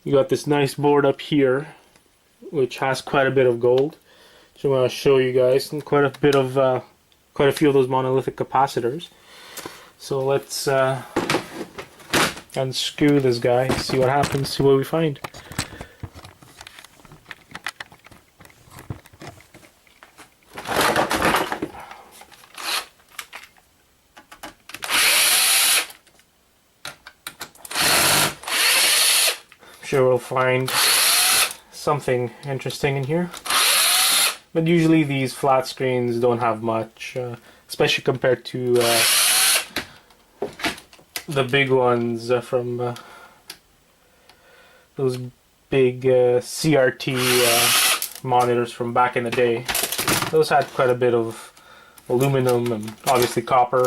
You got this nice board up here, which has quite a bit of gold. So I want to show you guys and quite a few of those monolithic capacitors. So let's unscrew this guy, see what happens, see what we find. Sure we'll find something interesting in here, but usually these flat screens don't have much, especially compared to the big ones from those big CRT monitors from back in the day. Those had quite a bit of aluminum and obviously copper.